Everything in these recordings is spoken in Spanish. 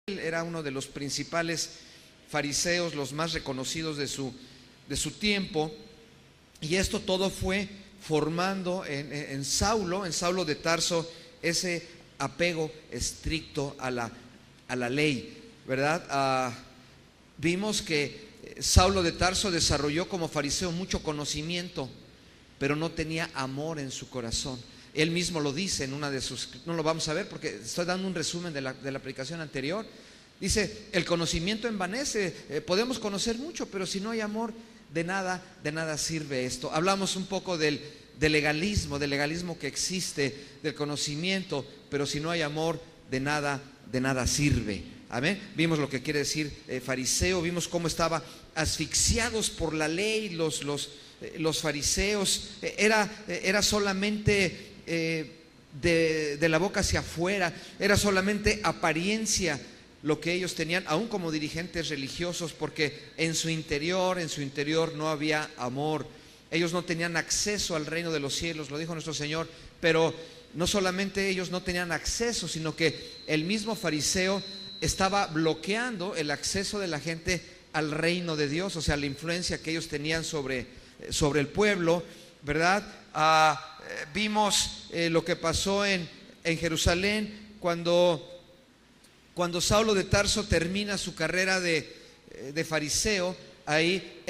Era uno de los principales fariseos, los más reconocidos de su tiempo, y esto todo fue formando en Saulo de Tarso, ese apego estricto a la ley, ¿verdad? Vimos que Saulo de Tarso desarrolló como fariseo mucho conocimiento, pero no tenía amor en su corazón. Él mismo lo dice en una de sus, no lo vamos a ver porque estoy dando un resumen de la predicación anterior. Dice, el conocimiento envanece, podemos conocer mucho, pero si no hay amor, de nada sirve esto. Hablamos un poco del legalismo que existe, del conocimiento, pero si no hay amor, de nada sirve. Amén. Vimos lo que quiere decir fariseo, vimos cómo estaban asfixiados por la ley los fariseos. Era solamente de la boca hacia afuera, era solamente apariencia lo que ellos tenían, aún como dirigentes religiosos, porque en su interior no había amor. Ellos no tenían acceso al reino de los cielos, lo dijo nuestro Señor, pero no solamente ellos no tenían acceso, sino que el mismo fariseo estaba bloqueando el acceso de la gente al reino de Dios, o sea, la influencia que ellos tenían sobre el pueblo, ¿verdad? Vimos lo que pasó en Jerusalén cuando Saulo de Tarso termina su carrera de fariseo. Ahí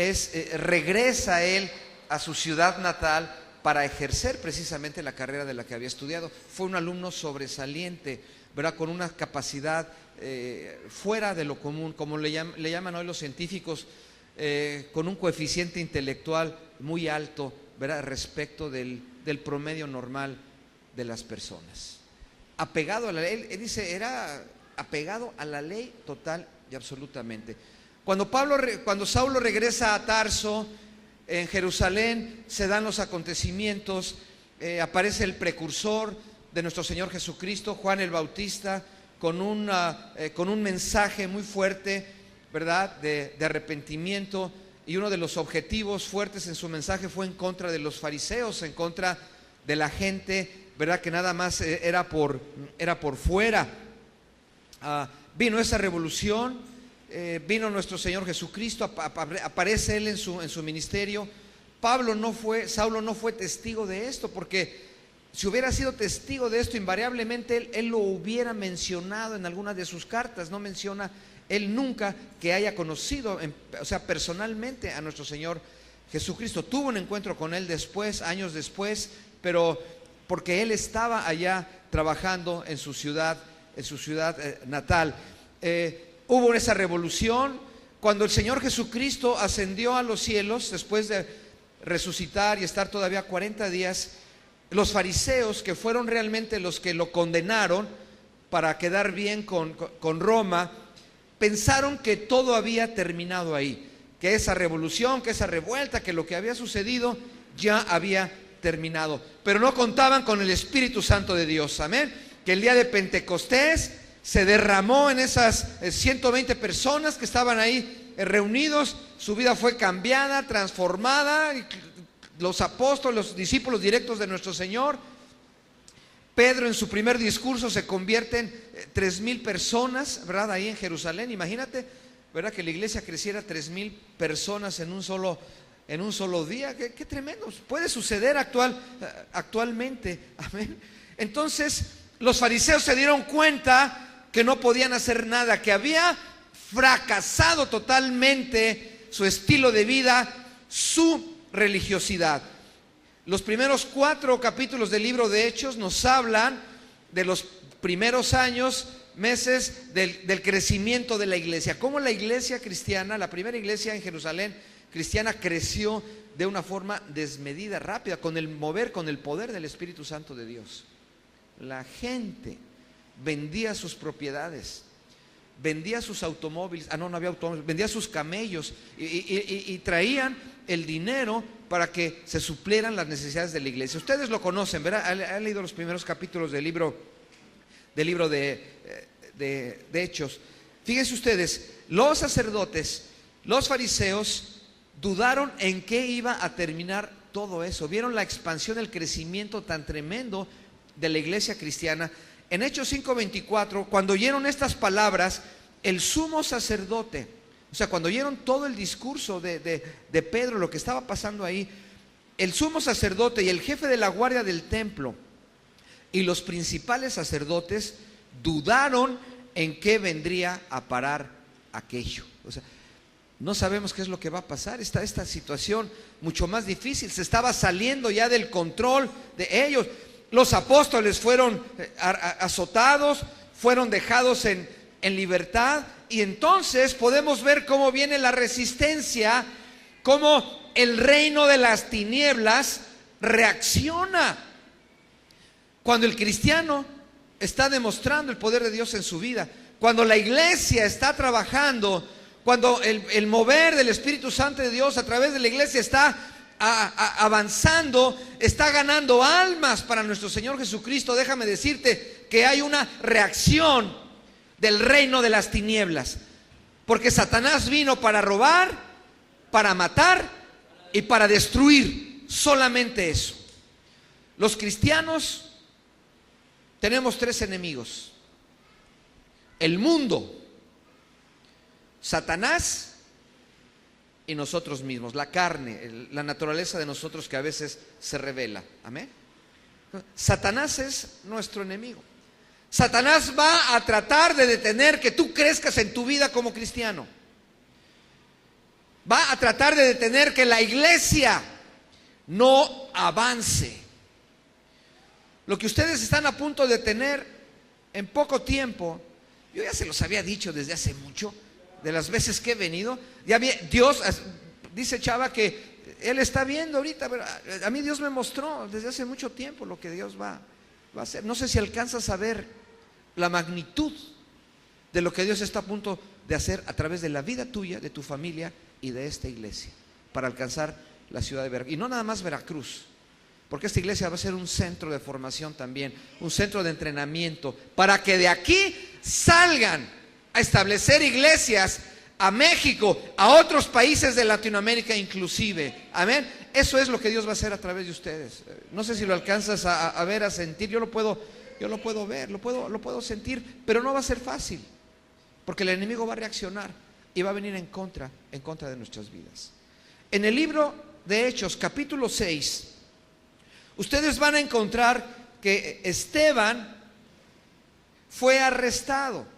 regresa él a su ciudad natal para ejercer precisamente la carrera de la que había estudiado. Fue un alumno sobresaliente, ¿verdad? Con una capacidad fuera de lo común, como le llaman hoy los científicos, con un coeficiente intelectual muy alto, ¿verdad? Respecto del promedio normal de las personas. Apegado a la ley, él dice, era apegado a la ley total y absolutamente. Cuando Saulo regresa a Tarso, en Jerusalén se dan los acontecimientos, aparece el precursor de nuestro Señor Jesucristo, Juan el Bautista, con un mensaje muy fuerte, ¿verdad? De arrepentimiento, y uno de los objetivos fuertes en su mensaje fue en contra de los fariseos, en contra de la gente, ¿verdad? Que nada más era por fuera. Vino esa revolución, vino nuestro Señor Jesucristo, aparece Él en su ministerio. Saulo no fue testigo de esto, porque si hubiera sido testigo de esto, invariablemente él lo hubiera mencionado en alguna de sus cartas. No menciona él nunca que haya conocido, personalmente a nuestro Señor Jesucristo. Tuvo un encuentro con Él después, años después, pero porque él estaba allá trabajando en su ciudad natal. Hubo esa revolución cuando el Señor Jesucristo ascendió a los cielos después de resucitar y estar todavía 40 días. Los fariseos, que fueron realmente los que lo condenaron para quedar bien con Roma, pensaron que todo había terminado ahí, que esa revolución, que esa revuelta, que lo que había sucedido ya había terminado, pero no contaban con el Espíritu Santo de Dios. Amén. Que el día de Pentecostés se derramó en esas 120 personas que estaban ahí reunidos. Su vida fue cambiada, transformada. Los apóstoles, los discípulos directos de nuestro Señor. Pedro en su primer discurso se convierte en 3,000 personas, ¿verdad? Ahí en Jerusalén. Imagínate, ¿verdad? Que la iglesia creciera 3,000 personas en un solo día. Qué tremendo. Puede suceder actualmente. Amén. Entonces los fariseos se dieron cuenta que no podían hacer nada, que había fracasado totalmente su estilo de vida, su religiosidad. Los primeros 4 capítulos del libro de Hechos nos hablan de los primeros años, meses del crecimiento de la iglesia. Cómo la iglesia cristiana, la primera iglesia en Jerusalén cristiana, creció de una forma desmedida, rápida, con el poder del Espíritu Santo de Dios. La gente vendía sus propiedades, vendía sus automóviles, no había automóviles, vendía sus camellos y traían el dinero para que se suplieran las necesidades de la iglesia. Ustedes lo conocen, ¿verdad? Han leído los primeros capítulos del libro de Hechos. Fíjense ustedes, los sacerdotes, los fariseos dudaron en qué iba a terminar todo eso. Vieron la expansión, el crecimiento tan tremendo de la iglesia cristiana. En Hechos 5:24, cuando oyeron estas palabras, el sumo sacerdote, o sea, cuando oyeron todo el discurso de Pedro, lo que estaba pasando ahí, el sumo sacerdote y el jefe de la guardia del templo y los principales sacerdotes dudaron en qué vendría a parar aquello. O sea, no sabemos qué es lo que va a pasar. Está esta situación mucho más difícil. Se estaba saliendo ya del control de ellos. Los apóstoles fueron azotados, fueron dejados en libertad. Y entonces podemos ver cómo viene la resistencia, cómo el reino de las tinieblas reacciona. Cuando el cristiano está demostrando el poder de Dios en su vida, cuando la iglesia está trabajando, cuando el mover del Espíritu Santo de Dios a través de la iglesia está avanzando, está ganando almas para nuestro Señor Jesucristo, déjame decirte que hay una reacción del reino de las tinieblas, porque Satanás vino para robar, para matar y para destruir, solamente eso. Los cristianos tenemos 3 enemigos: el mundo, Satanás y nosotros mismos, la carne, la naturaleza de nosotros que a veces se revela. Amén. Satanás es nuestro enemigo. Satanás va a tratar de detener que tú crezcas en tu vida como cristiano. Va a tratar de detener que la iglesia no avance. Lo que ustedes están a punto de tener en poco tiempo, yo ya se los había dicho desde hace mucho, de las veces que he venido. Dios, dice Chava que él está viendo ahorita, pero a mí Dios me mostró desde hace mucho tiempo lo que Dios va a hacer. No sé si alcanzas a ver la magnitud de lo que Dios está a punto de hacer a través de la vida tuya, de tu familia y de esta iglesia, para alcanzar la ciudad de Veracruz. Y no nada más Veracruz, porque esta iglesia va a ser un centro de formación también, un centro de entrenamiento, para que de aquí salgan a establecer iglesias a México, a otros países de Latinoamérica inclusive. Amén. Eso es lo que Dios va a hacer a través de ustedes. No sé si lo alcanzas a ver, a sentir. Yo lo puedo ver, lo puedo sentir, pero no va a ser fácil, porque el enemigo va a reaccionar y va a venir en contra de nuestras vidas. En el libro de Hechos, capítulo 6, ustedes van a encontrar que Esteban fue arrestado.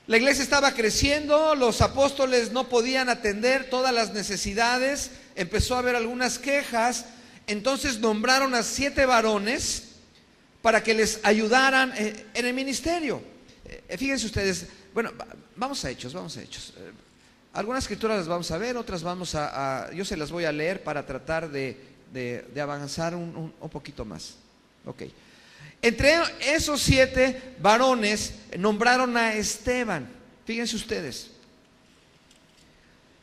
La iglesia estaba creciendo, los apóstoles no podían atender todas las necesidades, empezó a haber algunas quejas, entonces nombraron a 7 varones para que les ayudaran en el ministerio. Fíjense ustedes, bueno, vamos a Hechos. Algunas escrituras las vamos a ver, otras yo se las voy a leer para tratar de avanzar un poquito más. Ok. Entre esos 7 varones nombraron a Esteban. Fíjense ustedes.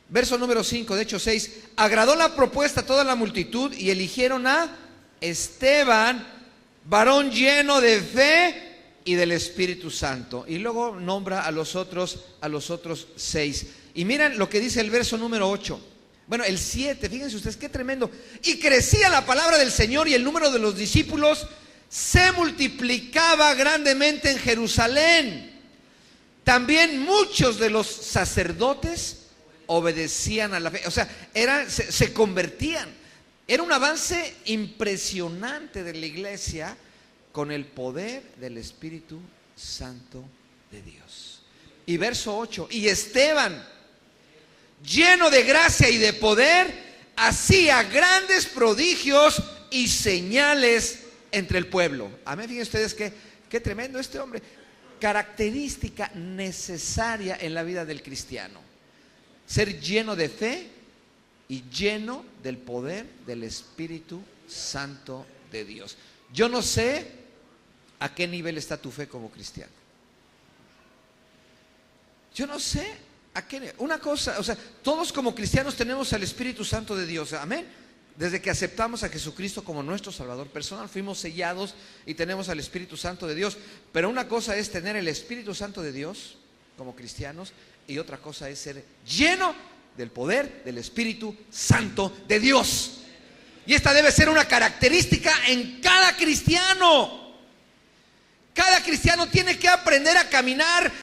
Verso número 5 de Hechos 6. Agradó la propuesta a toda la multitud y eligieron a Esteban, varón lleno de fe y del Espíritu Santo. Y luego nombra a los otros 6. Y miren lo que dice el verso número 8. Bueno, el 7, fíjense ustedes, qué tremendo. Y crecía la palabra del Señor y el número de los discípulos se multiplicaba grandemente en Jerusalén. También muchos de los sacerdotes obedecían a la fe. O sea, se convertían. Era un avance impresionante de la iglesia con el poder del Espíritu Santo de Dios. Y verso 8. Y Esteban, lleno de gracia y de poder, hacía grandes prodigios y señales entre el pueblo. Amén. Fíjense ustedes qué tremendo este hombre. Característica necesaria en la vida del cristiano: ser lleno de fe y lleno del poder del Espíritu Santo de Dios. Yo no sé a qué nivel está tu fe como cristiano. Yo no sé a qué nivel. Una cosa, o sea, todos como cristianos tenemos al Espíritu Santo de Dios. Amén. Desde que aceptamos a Jesucristo como nuestro Salvador personal, fuimos sellados y tenemos al Espíritu Santo de Dios. Pero una cosa es tener el Espíritu Santo de Dios como cristianos, y otra cosa es ser lleno del poder del Espíritu Santo de Dios. Y esta debe ser una característica en cada cristiano. Cada cristiano tiene que aprender a caminar